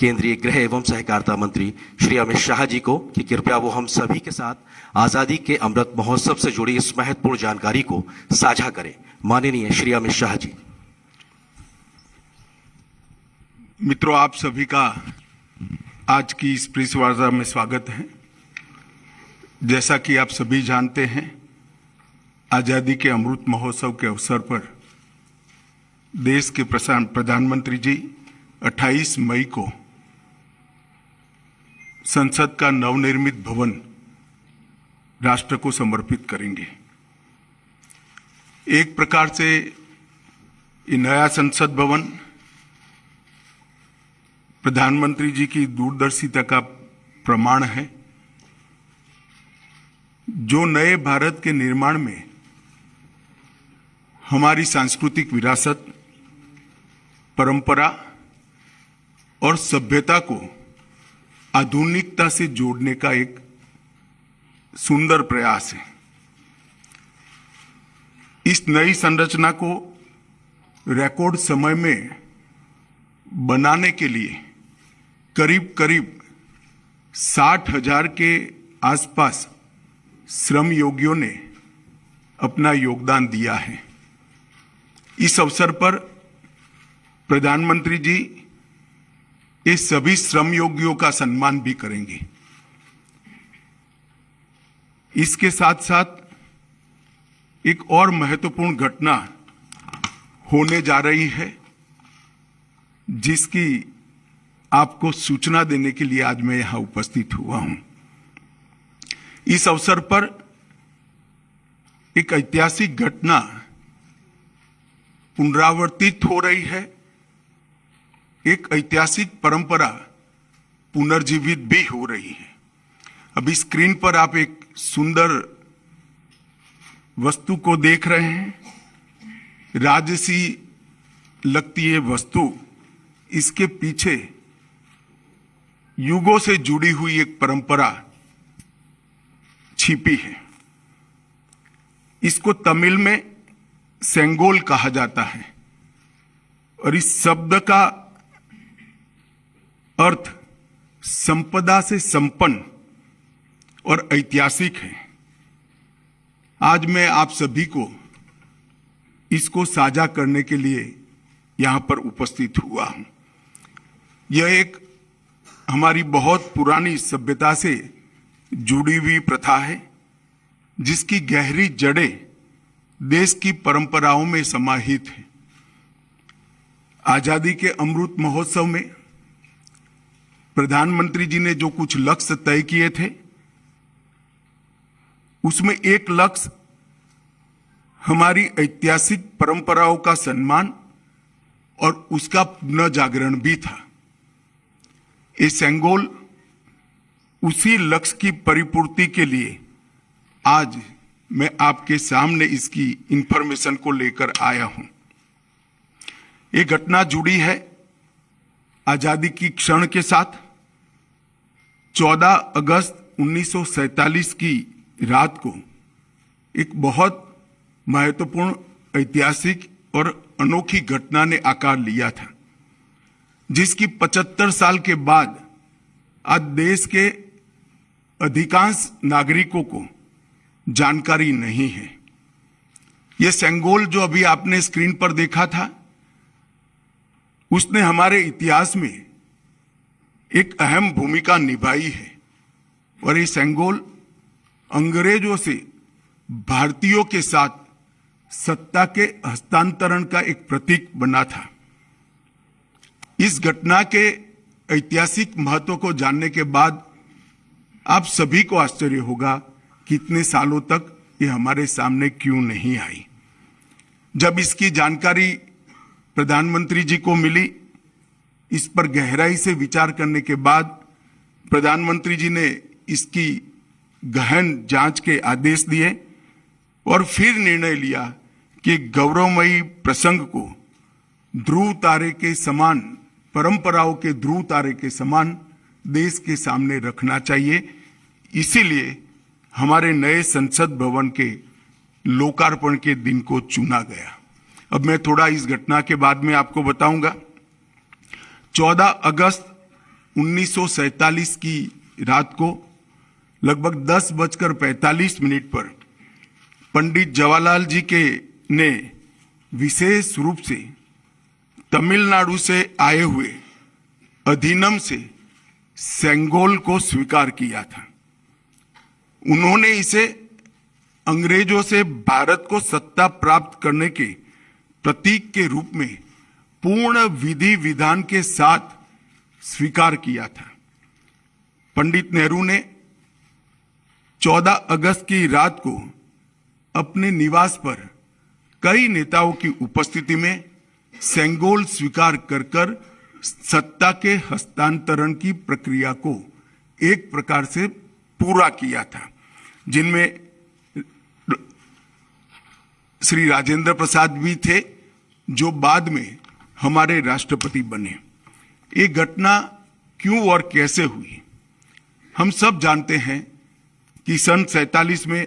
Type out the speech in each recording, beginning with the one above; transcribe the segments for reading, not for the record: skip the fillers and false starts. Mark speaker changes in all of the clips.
Speaker 1: केंद्रीय गृह एवं सहकारिता मंत्री श्री अमित शाह जी को कि कृपया वो हम सभी के साथ आजादी के अमृत महोत्सव से जुड़ी इस महत्वपूर्ण जानकारी को साझा करें। माननीय श्री अमित शाह जी।
Speaker 2: मित्रों, आप सभी का आज की इस प्रेस वार्ता में स्वागत है। जैसा कि आप सभी जानते हैं, आजादी के अमृत महोत्सव के अवसर पर देश के प्रधानमंत्री जी 28 मई को संसद का नवनिर्मित भवन राष्ट्र को समर्पित करेंगे। एक प्रकार से ये नया संसद भवन प्रधानमंत्री जी की दूरदर्शिता का प्रमाण है, जो नए भारत के निर्माण में हमारी सांस्कृतिक विरासत, परंपरा और सभ्यता को आधुनिकता से जोड़ने का एक सुंदर प्रयास है। इस नई संरचना को रिकॉर्ड समय में बनाने के लिए करीब करीब 60,000 के आसपास श्रम योगियों ने अपना योगदान दिया है। इस अवसर पर प्रधानमंत्री जी इस सभी श्रम योगियों का सम्मान भी करेंगे। इसके साथ साथ एक और महत्वपूर्ण घटना होने जा रही है, जिसकी आपको सूचना देने के लिए आज मैं यहां उपस्थित हुआ हूं। इस अवसर पर एक ऐतिहासिक घटना पुनरावर्तित हो रही है। एक ऐतिहासिक परंपरा पुनर्जीवित भी हो रही है। अभी स्क्रीन पर आप एक सुंदर वस्तु को देख रहे हैं। राजसी लगती है वस्तु, इसके पीछे युगों से जुड़ी हुई एक परंपरा छिपी है। इसको तमिल में सेंगोल कहा जाता है और इस शब्द का अर्थ संपदा से संपन्न और ऐतिहासिक है। आज मैं आप सभी को इसको साझा करने के लिए यहां पर उपस्थित हुआ हूं। यह एक हमारी बहुत पुरानी सभ्यता से जुड़ी हुई प्रथा है, जिसकी गहरी जड़ें देश की परंपराओं में समाहित है। आजादी के अमृत महोत्सव में प्रधानमंत्री जी ने जो कुछ लक्ष्य तय किए थे, उसमें एक लक्ष्य हमारी ऐतिहासिक परंपराओं का सम्मान और उसका पुनः जागरण भी था। ये सेंगोल उसी लक्ष्य की परिपूर्ति के लिए आज मैं आपके सामने इसकी इंफॉर्मेशन को लेकर आया हूं। ये घटना जुड़ी है आजादी की क्षण के साथ। 14 अगस्त 1947 की रात को एक बहुत महत्वपूर्ण ऐतिहासिक और अनोखी घटना ने आकार लिया था, जिसकी 75 साल के बाद आज देश के अधिकांश नागरिकों को जानकारी नहीं है। यह सेंगोल जो अभी आपने स्क्रीन पर देखा था, उसने हमारे इतिहास में एक अहम भूमिका निभाई है और ये सेंगोल अंग्रेजों से भारतीयों के साथ सत्ता के हस्तांतरण का एक प्रतीक बना था। इस घटना के ऐतिहासिक महत्व को जानने के बाद आप सभी को आश्चर्य होगा कि इतने सालों तक ये हमारे सामने क्यों नहीं आई। जब इसकी जानकारी प्रधानमंत्री जी को मिली, इस पर गहराई से विचार करने के बाद प्रधानमंत्री जी ने इसकी गहन जांच के आदेश दिए और फिर निर्णय लिया कि गौरवमयी प्रसंग को ध्रुव तारे के समान, परंपराओं के ध्रुव तारे के समान देश के सामने रखना चाहिए। इसीलिए हमारे नए संसद भवन के लोकार्पण के दिन को चुना गया। अब मैं थोड़ा इस घटना के बाद में आपको बताऊंगा। 14 अगस्त 1947 की रात को लगभग 10:45 पर पंडित जवाहरलाल जी के ने विशेष रूप से तमिलनाडु से आए हुए अधिनम से सेंगोल को स्वीकार किया था। उन्होंने इसे अंग्रेजों से भारत को सत्ता प्राप्त करने के प्रतीक के रूप में पूर्ण विधि विधान के साथ स्वीकार किया था। पंडित नेहरू ने 14 अगस्त की रात को अपने निवास पर कई नेताओं की उपस्थिति में सेंगोल स्वीकार कर सत्ता के हस्तांतरण की प्रक्रिया को एक प्रकार से पूरा किया था, जिनमें श्री राजेंद्र प्रसाद भी थे, जो बाद में हमारे राष्ट्रपति बने। ये घटना क्यों और कैसे हुई, हम सब जानते हैं कि सन 47 में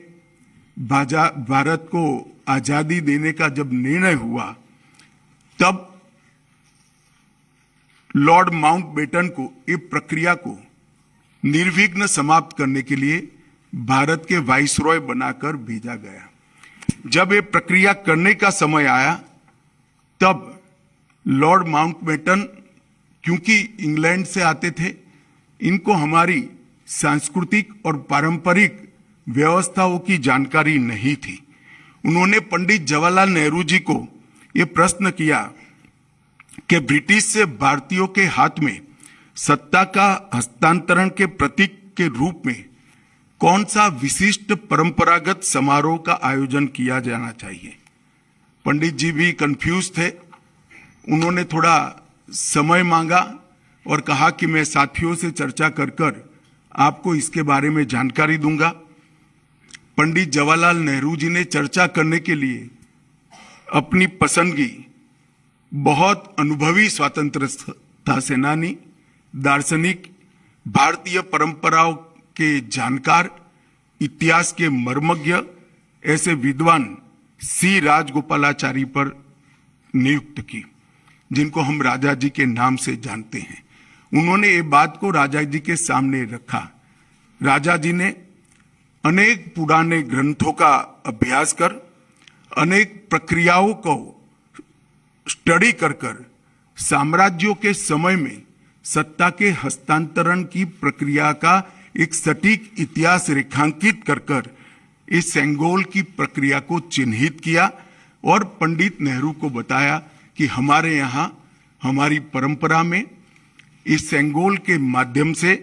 Speaker 2: भारत को आजादी देने का जब निर्णय हुआ, तब लॉर्ड माउंटबेटन को इस प्रक्रिया को निर्विघ्न समाप्त करने के लिए भारत के वाइसरॉय बनाकर भेजा गया। जब ये प्रक्रिया करने का समय आया, तब लॉर्ड माउंटबेटन, क्योंकि इंग्लैंड से आते थे, इनको हमारी सांस्कृतिक और पारंपरिक व्यवस्थाओं की जानकारी नहीं थी। उन्होंने पंडित जवाहरलाल नेहरू जी को ये प्रश्न किया कि ब्रिटिश से भारतीयों के हाथ में सत्ता का हस्तांतरण के प्रतीक के रूप में कौन सा विशिष्ट परंपरागत समारोह का आयोजन किया जाना चाहिए। पंडित जी भी कंफ्यूज थे। उन्होंने थोड़ा समय मांगा और कहा कि मैं साथियों से चर्चा कर आपको इसके बारे में जानकारी दूंगा। पंडित जवाहरलाल नेहरू जी ने चर्चा करने के लिए अपनी पसंदगी बहुत अनुभवी स्वतंत्रता सेनानी, दार्शनिक, भारतीय परंपराओं के जानकार, इतिहास के मर्मज्ञ ऐसे विद्वान सी राजगोपालाचारी पर नियुक्त की, जिनको हम राजा जी के नाम से जानते हैं। उन्होंने ये बात को राजा जी के सामने रखा। राजा जी ने अनेक पुराने ग्रंथों का अभ्यास कर, अनेक प्रक्रियाओं को स्टडी कर साम्राज्यों के समय में सत्ता के हस्तांतरण की प्रक्रिया का एक सटीक इतिहास रेखांकित कर इस सेंगोल की प्रक्रिया को चिन्हित किया और पंडित नेहरू को बताया कि हमारे यहाँ हमारी परंपरा में इस सेंगोल के माध्यम से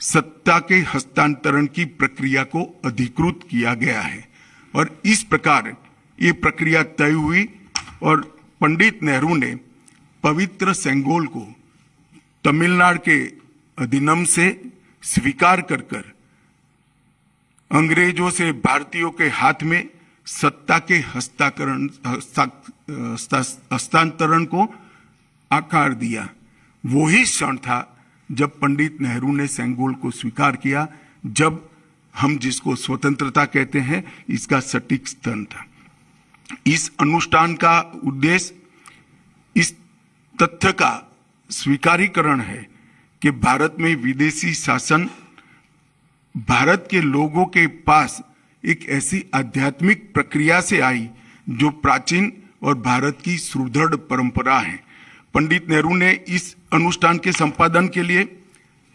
Speaker 2: सत्ता के हस्तांतरण की प्रक्रिया को अधिकृत किया गया है। और इस प्रकार ये प्रक्रिया तय हुई और पंडित नेहरू ने पवित्र सेंगोल को तमिलनाडु के अधिनम से स्वीकार कर अंग्रेजों से भारतीयों के हाथ में सत्ता के हस्तांतरण को आकार दिया। वही क्षण था जब पंडित नेहरू ने सेंगोल को स्वीकार किया, जब हम जिसको स्वतंत्रता कहते हैं, इसका सटीक क्षण था। इस अनुष्ठान का उद्देश्य इस तथ्य का स्वीकारीकरण है कि भारत में विदेशी शासन भारत के लोगों के पास एक ऐसी आध्यात्मिक प्रक्रिया से आई जो प्राचीन और भारत की सुदृढ़ परंपरा है। पंडित नेहरू ने इस अनुष्ठान के संपादन के लिए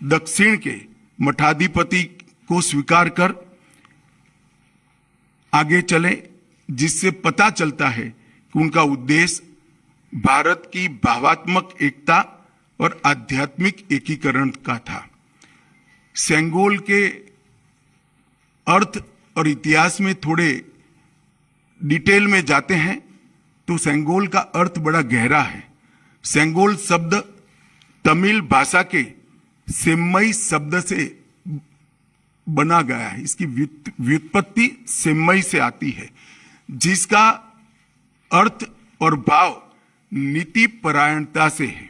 Speaker 2: दक्षिण के मठाधिपति को स्वीकार कर आगे चले, जिससे पता चलता है कि उनका उद्देश्य भारत की भावात्मक एकता और आध्यात्मिक एकीकरण का था। सेंगोल के अर्थ और इतिहास में थोड़े डिटेल में जाते हैं तो सेंगोल का अर्थ बड़ा गहरा है। सेंगोल शब्द तमिल भाषा के सेम्मई शब्द से बना गया है। इसकी व्युत्पत्ति सेम्मई से आती है, जिसका अर्थ और भाव नीति परायणता से है।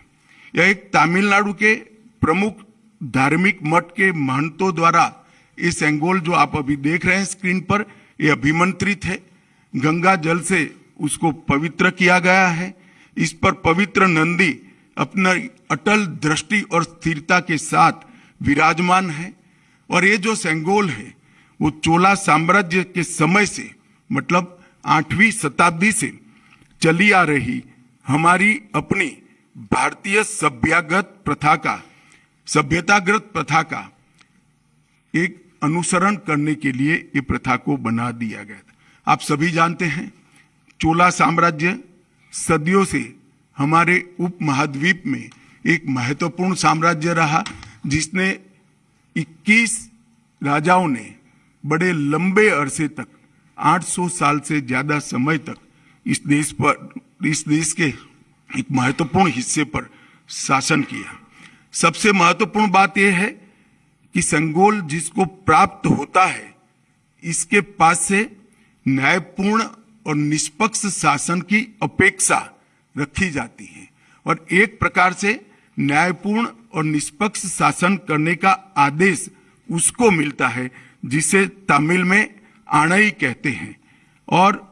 Speaker 2: यह एक तमिलनाडु के प्रमुख धार्मिक मठ के महंतों द्वारा ये सेंगोल जो आप अभी देख रहे हैं स्क्रीन पर, ये अभिमंत्रित है। गंगा जल से उसको पवित्र किया गया है। इस पर पवित्र नंदी अपना अटल दृष्टि और स्थिरता के साथ विराजमान है। और ये जो सेंगोल है वो चोला साम्राज्य के समय से, मतलब 8वीं शताब्दी से चली आ रही हमारी अपनी भारतीय सभ्यतागत प्रथा का एक अनुसरण करने के लिए ये प्रथा को बना दिया गया था। आप सभी जानते हैं चोला साम्राज्य सदियों से हमारे उपमहाद्वीप में एक महत्वपूर्ण साम्राज्य रहा, जिसने 21 राजाओं ने बड़े लंबे अरसे तक 800 साल से ज्यादा समय तक इस देश के एक महत्वपूर्ण हिस्से पर शासन किया। सबसे महत्वपूर्ण बात यह है कि सेंगोल जिसको प्राप्त होता है, इसके पास से न्यायपूर्ण और निष्पक्ष शासन की अपेक्षा रखी जाती है और एक प्रकार से न्यायपूर्ण और निष्पक्ष शासन करने का आदेश उसको मिलता है, जिसे तमिल में आणई कहते हैं। और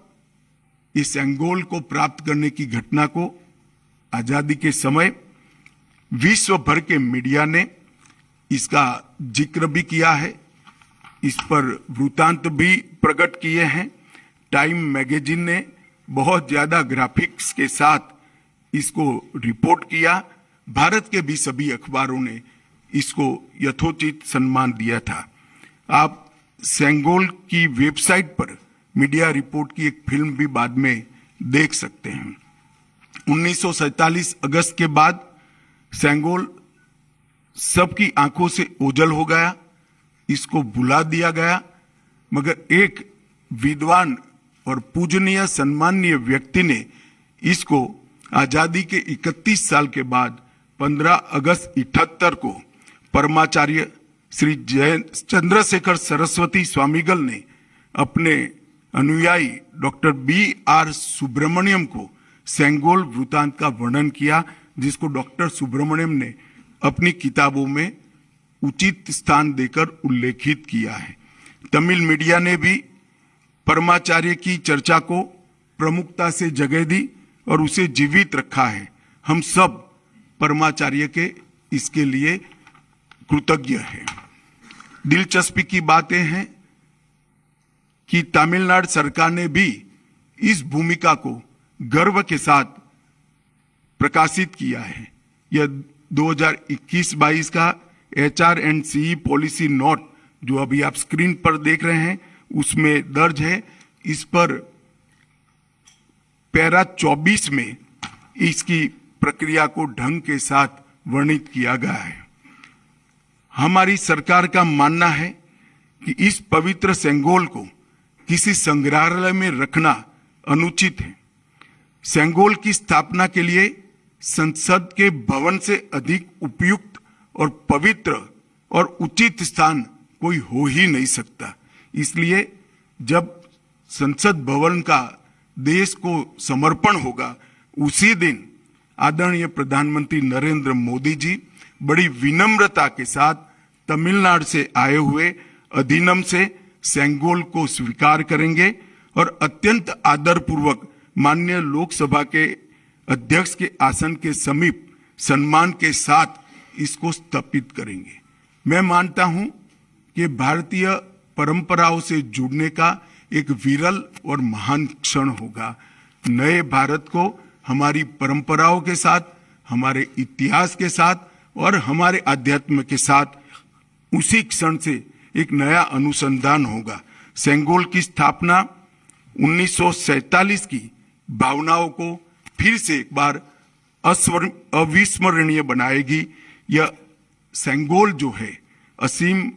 Speaker 2: इस सेंगोल को प्राप्त करने की घटना को आजादी के समय विश्व भर के मीडिया ने इसका जिक्र भी किया है, इस पर वृत्तांत भी प्रकट किए हैं। टाइम मैगजीन ने बहुत ज्यादा ग्राफिक्स के साथ इसको रिपोर्ट किया। भारत के भी सभी अखबारों ने इसको यथोचित सम्मान दिया था। आप सेंगोल की वेबसाइट पर मीडिया रिपोर्ट की एक फिल्म भी बाद में देख सकते हैं। 1947 अगस्त के बाद सेंगोल सबकी आंखों से ओझल हो गया, इसको भुला दिया गया, मगर एक विद्वान और पूजनीय सम्माननीय व्यक्ति ने इसको आजादी के 31 साल के बाद 15 अगस्त 78 को परमाचार्य श्री चंद्रशेखर सरस्वती स्वामीगल ने अपने अनुयायी डॉक्टर B.R. सुब्रमण्यम को सेंगोल वृत्तांत का वर्णन किया, जिसको डॉक्टर सुब्रमण्यम ने अपनी किताबों में उचित स्थान देकर उल्लेखित किया है। तमिल मीडिया ने भी परमाचार्य की चर्चा को प्रमुखता से जगह दी और उसे जीवित रखा है। हम सब परमाचार्य के इसके लिए कृतज्ञ हैं। दिलचस्पी की बातें हैं कि तमिलनाडु सरकार ने भी इस भूमिका को गर्व के साथ प्रकाशित किया है। यह 2021-22 का HR&CE पॉलिसी नोट जो अभी आप स्क्रीन पर देख रहे हैं उसमें दर्ज है। इस पर पैरा 24 में इसकी प्रक्रिया को ढंग के साथ वर्णित किया गया है। हमारी सरकार का मानना है कि इस पवित्र सेंगोल को किसी संग्रहालय में रखना अनुचित है। सेंगोल की स्थापना के लिए संसद के भवन से अधिक उपयुक्त और पवित्र और उचित स्थान कोई हो ही नहीं सकता। इसलिए जब संसद भवन का देश को समर्पण होगा, उसी दिन आदरणीय प्रधानमंत्री नरेंद्र मोदी जी बड़ी विनम्रता के साथ तमिलनाडु से आए हुए अधिनम से सेंगोल को स्वीकार करेंगे और अत्यंत आदरपूर्वक माननीय लोकसभा के अध्यक्ष के आसन के समीप सम्मान के साथ इसको स्थापित करेंगे। मैं मानता हूं कि भारतीय परंपराओं से जुड़ने का एक विरल और महान क्षण होगा। नए भारत को हमारी परंपराओं के साथ, हमारे इतिहास के साथ और हमारे अध्यात्म के साथ उसी क्षण से एक नया अनुसंधान होगा। सेंगोल की स्थापना 1947 की भावनाओं को फिर से एक बार अविस्मरणीय बनाएगी। यह सेंगोल जो है असीम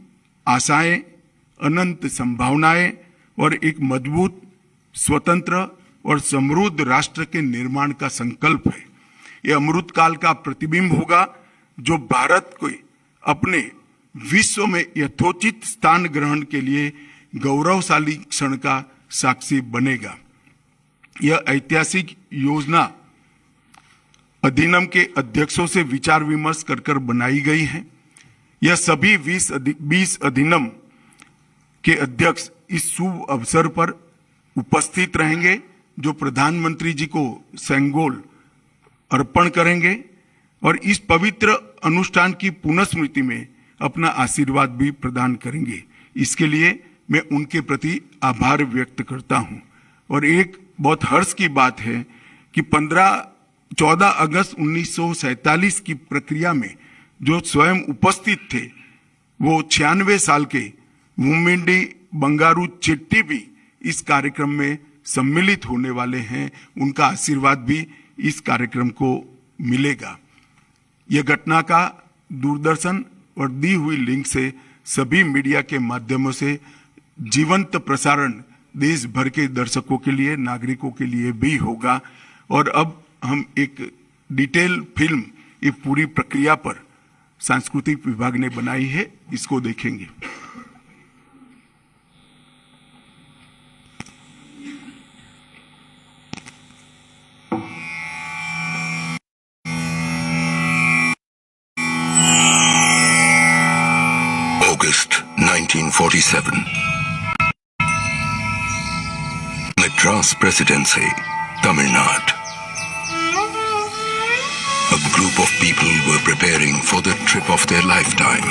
Speaker 2: आशाएं, अनंत संभावनाएं और एक मजबूत, स्वतंत्र और समृद्ध राष्ट्र के निर्माण का संकल्प है। यह अमृत काल का प्रतिबिंब होगा जो भारत को अपने विश्व में यथोचित स्थान ग्रहण के लिए गौरवशाली क्षण का साक्षी बनेगा। यह ऐतिहासिक योजना अधिनियम के अध्यक्षों से विचार विमर्श कर बनाई गई है। यह सभी 20 अधिनियम के अध्यक्ष इस शुभ अवसर पर उपस्थित रहेंगे, जो प्रधानमंत्री जी को सेंगोल अर्पण करेंगे। और इस पवित्र अनुष्ठान की पुनःस्मृति में अपना आशीर्वाद भी प्रदान करेंगे। इसके लिए मैं उनके प्रति आभार व्यक्त करता हूं। और एक बहुत हर्ष की बात है कि 14 अगस्त 1947 की प्रक्रिया में जो स्वयं उपस्थित थे वो 96 साल के वुमिंडी बंगारू चेट्टी भी इस कार्यक्रम में सम्मिलित होने वाले हैं। उनका आशीर्वाद भी इस कार्यक्रम को मिलेगा। यह घटना का दूरदर्शन और दी हुई लिंक से सभी मीडिया के माध्यमों से जीवंत प्रसारण देश भर के दर्शकों के लिए, नागरिकों के लिए भी होगा। और अब हम एक डिटेल फिल्म ये पूरी प्रक्रिया पर सांस्कृतिक विभाग ने बनाई है, इसको देखेंगे।
Speaker 3: August 1947. Madras Presidency, Tamil Nadu. A group of people were preparing for the trip of their lifetime.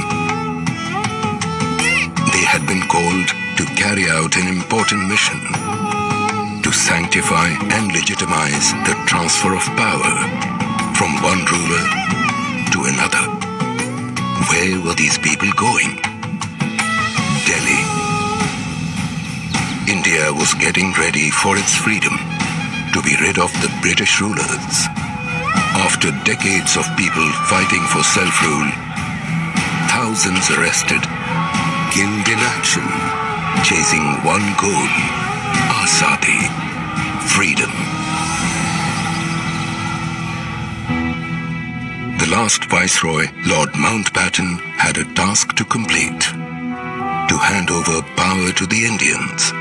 Speaker 3: They had been called to carry out an important mission, to sanctify and legitimize the transfer of power from one ruler to another. Where were these people going? Delhi. India was getting ready for its freedom, to be rid of the British rulers. After decades of people fighting for self-rule, thousands arrested, killed in action, chasing one goal, Azadi, freedom. The last Viceroy, Lord Mountbatten, had a task to complete, to hand over power to the Indians.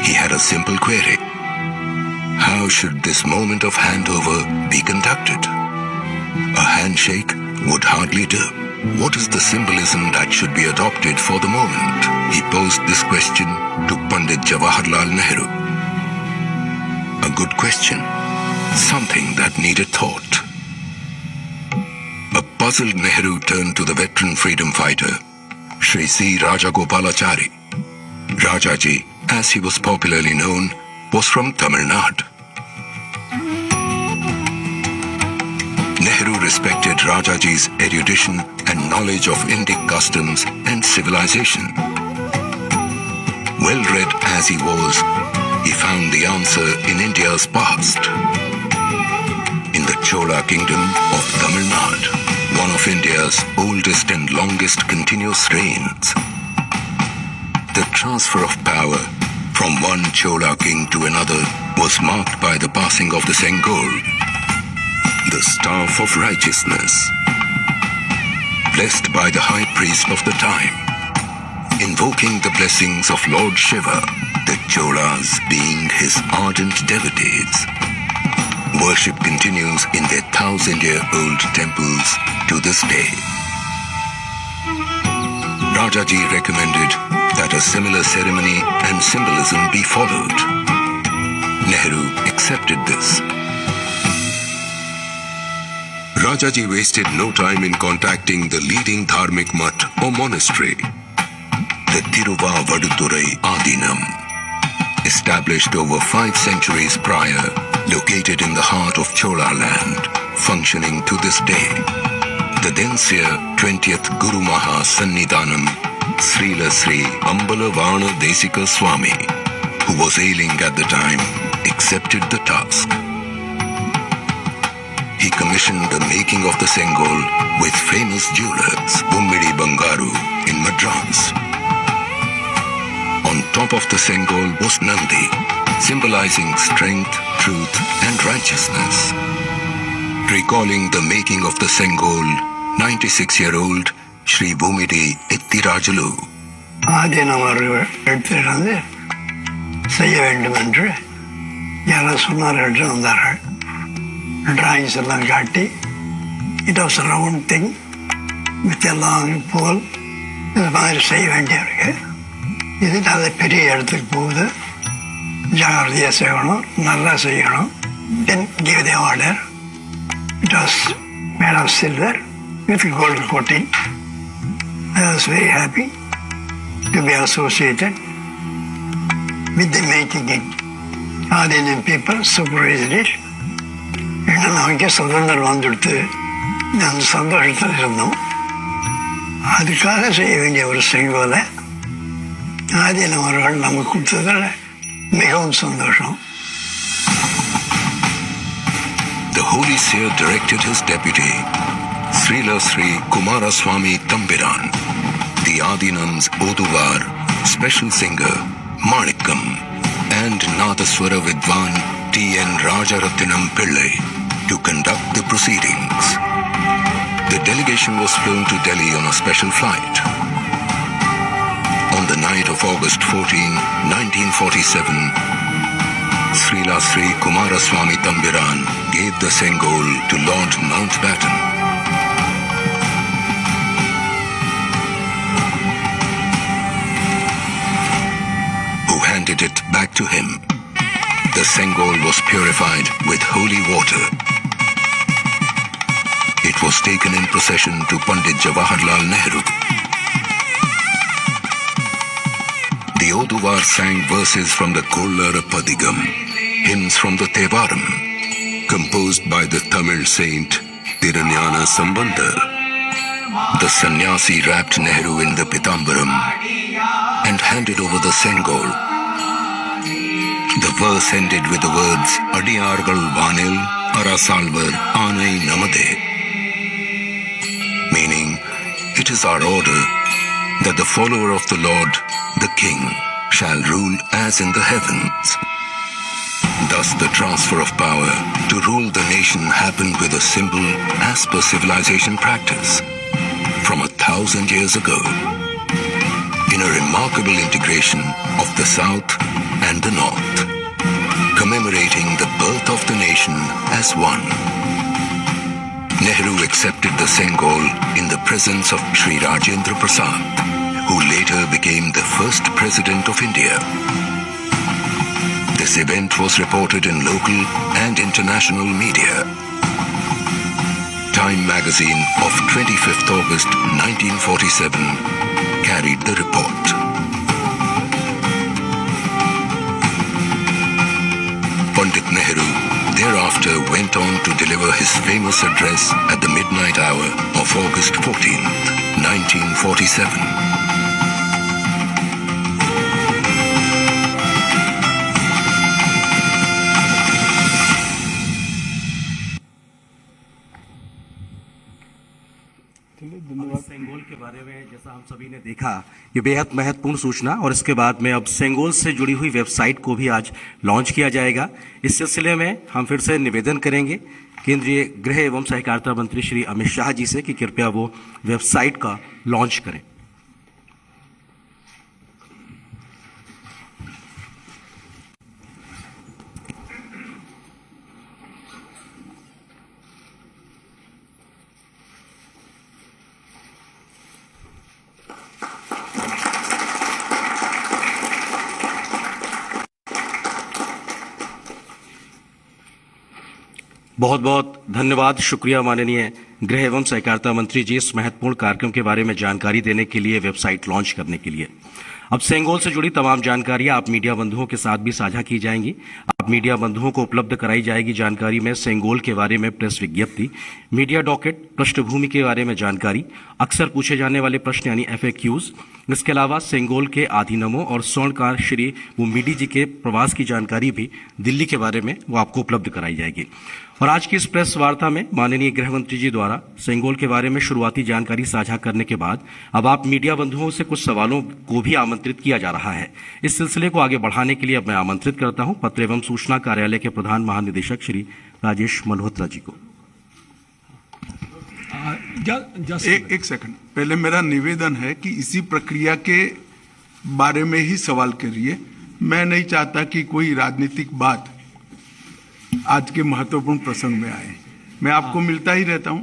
Speaker 3: He had a simple query. How should this moment of handover be conducted? A handshake would hardly do. What is the symbolism that should be adopted for the moment? He posed this question to Pandit Jawaharlal Nehru. A good question, something that needed thought. A puzzled Nehru turned to the veteran freedom fighter, Shri C. Rajagopalachari. Rajaji, as he was popularly known, was from Tamil Nadu. Nehru respected Rajaji's erudition and knowledge of Indic customs and civilization. Well read as he was, he found the answer in India's past. In the Chola kingdom of Tamil Nadu, one of India's oldest and longest continuous reigns. The transfer of power from one Chola king to another was marked by the passing of the Sengol, the staff of righteousness, blessed by the high priest of the time, invoking the blessings of Lord Shiva, the Cholas being his ardent devotees. Worship continues in their 1,000-year-old temples to this day. Rajaji recommended that a similar ceremony and symbolism be followed. Nehru accepted this. Rajaji wasted no time in contacting the leading dharmic mutt or monastery, the Thiruvadurai Adinam, established over 5 centuries prior, located in the heart of Chola land, functioning to this day. The then seer 20th Guru Maha Sannidhanam, Srila Sri Ambalavana Desika Swami, who was ailing at the time, accepted the task. He commissioned the making of the Sengol with famous jewelers, Bummidi Bangaru, in Madras. On top of the Sengol was Nandi, symbolizing strength, truth, and righteousness. Recalling the making of the Sengol, 96-year-old Shri Bhumidi Ettirajulu.
Speaker 4: ஆதீனம் அவர்கள் எடுத்துட்டு வந்து செய்ய வேண்டும் என்று யாரோ சொன்னார்கள் வந்தார்கள். Drawings எல்லாம் காட்டி it was round thing with எல்லாம் போல் இது மாதிரி செய்ய வேண்டியிருக்கு. இது நல்ல பெரிய இடத்துக்கு போகுது, ஜாகிரதையாக செய்யணும், நல்லா செய்யணும். தென் give the order. was made of silver with gold coating. I was very happy to be associated with the making it. Indian people supervised it. இன்னும் நமக்கே சுதந்திரம் வந்துடுத்து அந்த சந்தோஷத்தில் இருந்தோம். அதுக்காக செய்ய வேண்டிய ஒரு செங்கோலை ஆதீனம் அவர்கள் நமக்கு கொடுத்ததில் மிகவும் சந்தோஷம்.
Speaker 3: The Holy Seer directed his deputy, Srila Sri Kumaraswamy Tambiran, the Adinam's Oduvar, special singer Manikam, and Nadaswara Vidwan T.N. Rajaratnam Pillai to conduct the proceedings. The delegation was flown to Delhi on a special flight. On the night of August 14, 1947, Srila Sri Kumaraswamy Tambiran gave the Sengol to Lord Mountbatten. Who handed it back to him. The Sengol was purified with holy water. It was taken in procession to Pandit Jawaharlal Nehru. The Oduvar sang verses from the Kollara Padigam, hymns from the Tevaram, composed by the Tamil saint Tirunjana Sambandar. The sannyasi wrapped Nehru in the Pitambaram and handed over the Sengol. The verse ended with the words Adiyargal Vanil Arasalvar Anai Namade, meaning it is our order that the follower of the Lord, the King, shall rule as in the heavens. Thus the transfer of power to rule the nation happened with a symbol as per civilization practice from 1,000 years ago, in a remarkable integration of the South and the North, commemorating the birth of the nation as one. Nehru accepted the Sengol in the presence of Sri Rajendra Prasad, who later became the first president of India. This event was reported in local and international media. Time magazine of 25th August 1947 carried the report. Pandit Nehru thereafter went on to deliver his famous address at the midnight hour of August 14th, 1947.
Speaker 1: Sengol के बारे में जैसा हम सभी ने देखा, ये बेहद महत्वपूर्ण सूचना और इसके बाद में अब सेंगोल से जुड़ी हुई वेबसाइट को भी आज लॉन्च किया जाएगा। इस सिलसिले में हम फिर से निवेदन करेंगे केंद्रीय गृह एवं सहकारिता मंत्री श्री अमित शाह जी से कि कृपया वो वेबसाइट का लॉन्च करें। बहुत बहुत धन्यवाद, शुक्रिया माननीय गृह एवं सहकारिता मंत्री जी इस महत्वपूर्ण कार्यक्रम के बारे में जानकारी देने के लिए, वेबसाइट लॉन्च करने के लिए। अब सेंगोल से जुड़ी तमाम जानकारियां आप मीडिया बंधुओं के साथ भी साझा की जाएंगी। आप मीडिया बंधुओं को उपलब्ध कराई जाएगी जानकारी में सेंगोल के बारे में प्रेस विज्ञप्ति, मीडिया डॉकेट, पृष्ठभूमि के बारे में जानकारी, अक्सर पूछे जाने वाले प्रश्न यानी FAQs। इसके अलावा सेंगोल के आधीनमों और स्वर्णकार श्री बुम्बीडी जी के प्रवास की जानकारी भी दिल्ली के बारे में वो आपको उपलब्ध कराई जाएगी। और आज की इस प्रेस वार्ता में माननीय गृह मंत्री जी द्वारा सेंगोल के बारे में शुरुआती जानकारी साझा करने के बाद अब आप मीडिया बंधुओं से कुछ सवालों को भी आमंत्रित किया जा रहा है। इस सिलसिले को आगे बढ़ाने के लिए अब मैं आमंत्रित करता हूं पत्र एवं सूचना कार्यालय के प्रधान महानिदेशक श्री राजेश मल्होत्रा जी को।
Speaker 2: एक सेकंड, पहले मेरा निवेदन है कि इसी प्रक्रिया के बारे में ही सवाल करिए। मैं नहीं चाहता कि कोई राजनीतिक बात आज के महत्वपूर्ण प्रसंग में आए। मैं आपको मिलता ही रहता हूं।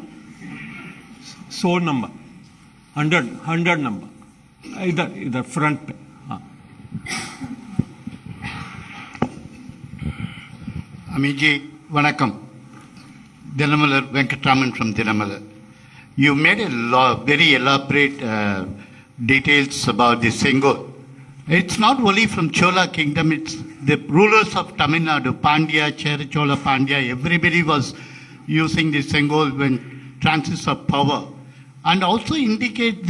Speaker 5: 100 नंबर 100 नंबर इधर फ्रंट पे। हाँ,
Speaker 6: அமித் ஜி வணக்கம். Dinamala Venkatraman from Dinamala. You made very elaborate details about the Sengol. It's not only from Chola kingdom, it's the rulers of Tamil Nadu, Pandya, Chera, Pandya, everybody was using the Sengol when transits of power. And also indicate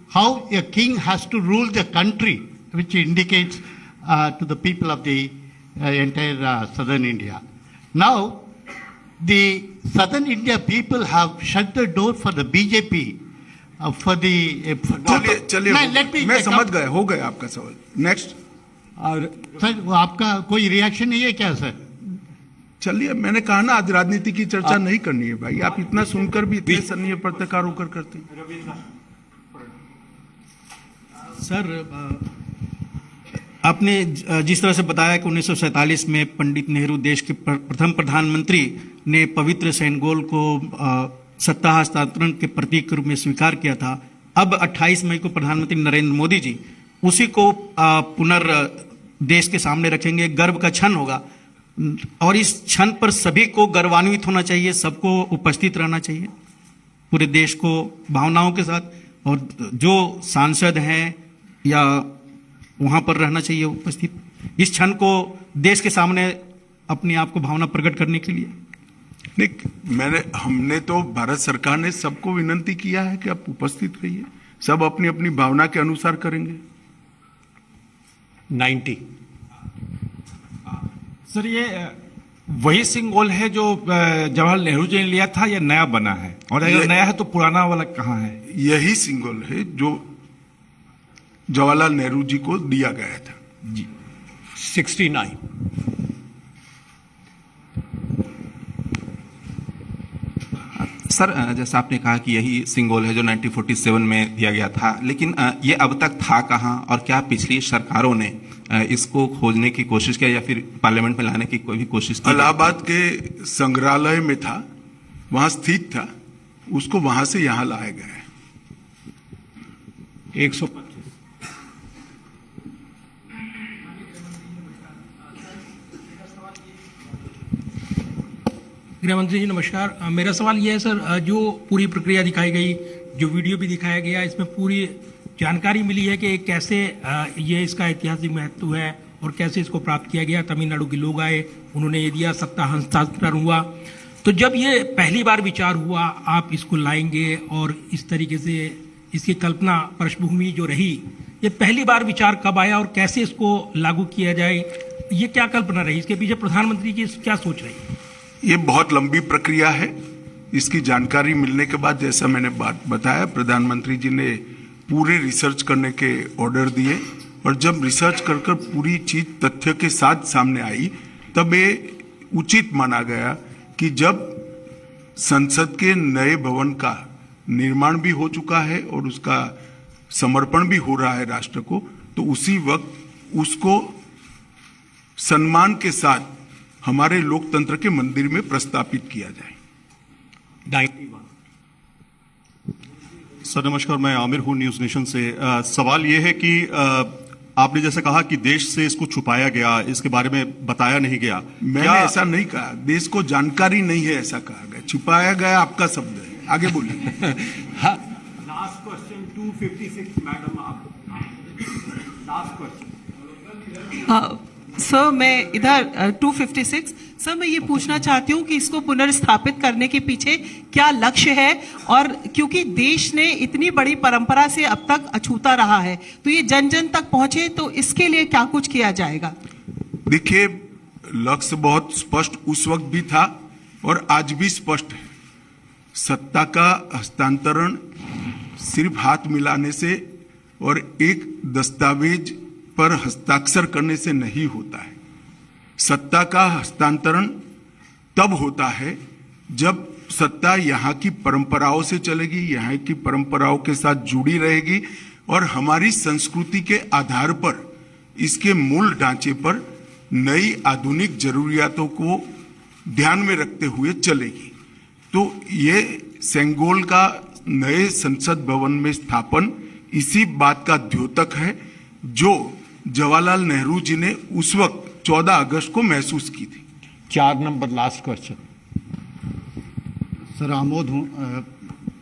Speaker 6: how a king has to rule the country, which indicates to the people of the entire southern India. Now, the southern India people have shut the door for the BJP for the.
Speaker 2: चलिए मैं समझ गया, हो गया आपका सवाल. Next.
Speaker 5: और
Speaker 6: sir वो आपका कोई रिएक्शन नहीं है क्या सर?
Speaker 2: चलिए, मैंने कहा ना आज राजनीति की चर्चा नहीं करनी है भाई. आप इतना सुनकर भी इतने सन्नीय पत्रकार होकर करते हैं.
Speaker 7: सर, आपने जिस तरह से बताया कि 1947 में पंडित नेहरू देश के प्रथम प्रधानमंत्री ने पवित्र सेंगोल को सत्ता हस्तांतरण के प्रतीक के रूप में स्वीकार किया था. अब 28 मई को प्रधानमंत्री नरेंद्र मोदी जी उसी को देश के सामने रखेंगे. गर्व का क्षण होगा और इस क्षण पर सभी को गर्वान्वित होना चाहिए, सबको उपस्थित रहना चाहिए, पूरे देश को भावनाओं के साथ. और जो सांसद हैं या वहां पर रहना चाहिए उपस्थित, इस क्षण को देश के सामने अपने आप को भावना प्रकट करने के लिए.
Speaker 2: नहीं, हमने तो भारत सरकार ने सबको विनंती किया है कि आप उपस्थित रहिए. सब अपनी अपनी भावना के अनुसार करेंगे.
Speaker 5: 90.
Speaker 8: सर, ये वही सिंगोल है जो जवाहरलाल नेहरू जी ने लिया था या नया बना है? और अगर नया है तो पुराना वाला कहाँ है?
Speaker 2: यही सिंगल है जो जवाहरलाल नेहरू जी को दिया गया था.
Speaker 8: जी.
Speaker 5: 69.
Speaker 9: सर, जैसा आपने कहा कि यही सिंगोल है जो 1947 में दिया गया था, लेकिन ये अब तक था कहाँ और क्या पिछली सरकारों ने इसको खोजने की कोशिश किया या फिर पार्लियामेंट में लाने की कोई भी कोशिश की?
Speaker 2: इलाहाबाद के संग्रहालय में था, वहां स्थित था, उसको वहां से यहां लाया गया है.
Speaker 5: 125.
Speaker 10: गृहमंत्री जी नमस्कार. मेरा सवाल यह है सर, जो पूरी प्रक्रिया दिखाई गई, जो वीडियो भी दिखाया गया, इसमें पूरी जानकारी मिली है कि कैसे ये इसका ऐतिहासिक महत्व है और कैसे इसको प्राप्त किया गया. तमिलनाडु के लोग आए, उन्होंने ये दिया, सत्ता हस्तांतरण हुआ. तो जब ये पहली बार विचार हुआ आप इसको लाएंगे और इस तरीके से इसकी कल्पना पृष्ठभूमि जो रही, ये पहली बार विचार कब आया और कैसे इसको लागू किया जाए, ये क्या कल्पना रही, इसके पीछे प्रधानमंत्री की क्या सोच रही है?
Speaker 2: ये बहुत लंबी प्रक्रिया है. इसकी जानकारी मिलने के बाद, जैसा मैंने बात बताया, प्रधानमंत्री जी ने पूरे रिसर्च करने के ऑर्डर दिए और जब रिसर्च कर पूरी चीज तथ्य के साथ सामने आई, तब ये उचित माना गया कि जब संसद के नए भवन का निर्माण भी हो चुका है और उसका समर्पण भी हो रहा है राष्ट्र को, तो उसी वक्त उसको सम्मान के साथ हमारे लोकतंत्र के मंदिर में प्रस्तापित किया जाए.
Speaker 5: 91.
Speaker 11: सर नमस्कार, मैं आमिर हूँ न्यूज नेशन से. सवाल ये है कि आपने जैसे कहा कि देश से इसको छुपाया गया, इसके बारे में बताया नहीं गया.
Speaker 2: मैंने ऐसा नहीं कहा, देश को जानकारी नहीं है ऐसा कहा गया. छुपाया गया आपका शब्द है. आगे बोलिए.
Speaker 5: लास्ट क्वेश्चन 256 मैडम, आप लास्ट क्वेश्चन.
Speaker 12: सर मैं इधर 256. सर मैं ये पूछना चाहती हूँ कि इसको पुनर्स्थापित करने के पीछे क्या लक्ष्य है, और क्योंकि देश ने इतनी बड़ी परंपरा से अब तक अछूता रहा है, तो ये जन जन तक पहुंचे, तो इसके लिए क्या कुछ किया जाएगा?
Speaker 2: देखिए, लक्ष्य बहुत स्पष्ट उस वक्त भी था और आज भी स्पष्ट है. सत्ता का हस्तांतरण सिर्फ हाथ मिलाने से और एक दस्तावेज पर हस्ताक्षर करने से नहीं होता है. सत्ता का हस्तांतरण तब होता है जब सत्ता यहाँ की परंपराओं से चलेगी, यहाँ की परंपराओं के साथ जुड़ी रहेगी और हमारी संस्कृति के आधार पर, इसके मूल ढांचे पर नई आधुनिक जरूरियातों को ध्यान में रखते हुए चलेगी. तो ये सेंगोल का नए संसद भवन में स्थापन इसी बात का द्योतक है जो जवाहरलाल नेहरू जी ने उस वक्त 14 अगस्त को महसूस की थी.
Speaker 5: 4 number last question.
Speaker 13: Sir Amod हूँ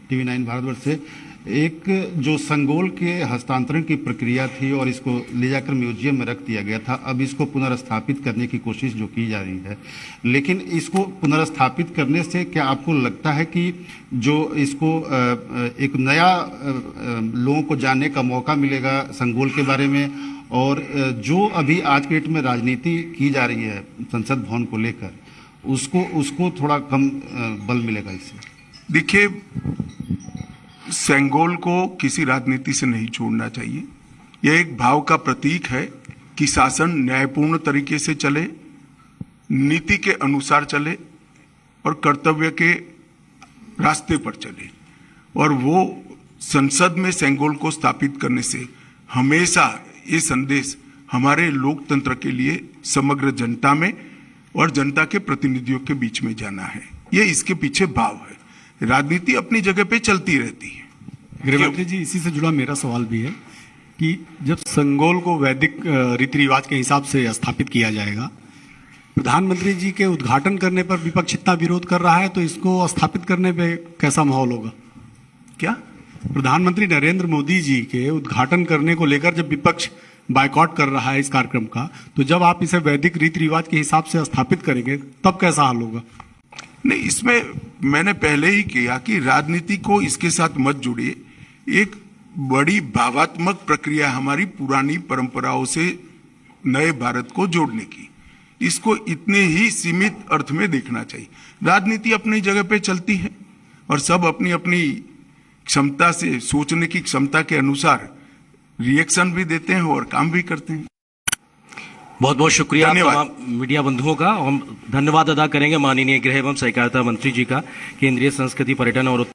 Speaker 13: टीवी 9 भारतवर्ष से। एक जो संगोल के हस्तांतरण की प्रक्रिया थी और इसको ले जाकर म्यूजियम में रख दिया गया था, अब इसको पुनर्स्थापित करने की कोशिश जो की जा रही है, लेकिन इसको पुनर्स्थापित करने से क्या आपको लगता है कि जो इसको एक नया लोगों को जानने का मौका मिलेगा संगोल के बारे में, और जो अभी आज के डेट में राजनीति की जा रही है संसद भवन को लेकर, उसको थोड़ा कम बल मिलेगा इससे?
Speaker 2: देखिए, सेंगोल को किसी राजनीति से नहीं छोड़ना चाहिए। यह एक भाव का प्रतीक है कि शासन न्यायपूर्ण तरीके से चले, नीति के अनुसार चले और कर्तव्य के रास्ते पर चले। और वो संसद में सेंगोल को स्थापित करने से हमेशा ये संदेश हमारे लोकतंत्र के लिए समग्र जनता में और जनता के प्रतिनिधियों के बीच में जाना है। ये इसके पीछे भाव है। राजनीति अपनी जगह पे चलती रहती है।
Speaker 11: गृहमंत्री जी, इसी से जुड़ा मेरा सवाल भी है कि जब संगोल को वैदिक रीति रिवाज के हिसाब से स्थापित किया जाएगा, प्रधानमंत्री जी के उद्घाटन करने पर विपक्ष इतना विरोध कर रहा है, तो इसको स्थापित करने पे कैसा माहौल होगा?
Speaker 2: क्या?
Speaker 11: प्रधानमंत्री नरेंद्र मोदी जी के उद्घाटन करने को लेकर जब विपक्ष बायकॉट कर रहा है इस कार्यक्रम का, तो जब आप इसे वैदिक रीति रिवाज के हिसाब से स्थापित करेंगे तब कैसा हाल होगा?
Speaker 2: नहीं, इसमें मैंने पहले ही किया कि राजनीति को इसके साथ मत जुड़िए। एक बड़ी भावात्मक प्रक्रिया हमारी पुरानी परंपराओं से नए भारत को जोड़ने की, इसको इतने ही सीमित अर्थ में देखना चाहिए। राजनीति अपनी जगह पे चलती है और सब अपनी अपनी क्षमता से, सोचने की क्षमता के अनुसार रिएक्शन भी देते हैं और काम भी करते हैं।
Speaker 1: बहुत बहुत शुक्रिया
Speaker 2: धन्यवाद।
Speaker 1: तमाम मीडिया बंधुओं का। हम धन्यवाद अदा करेंगे माननीय गृह एवं सहकारिता मंत्री जी का, केंद्रीय संस्कृति पर्यटन और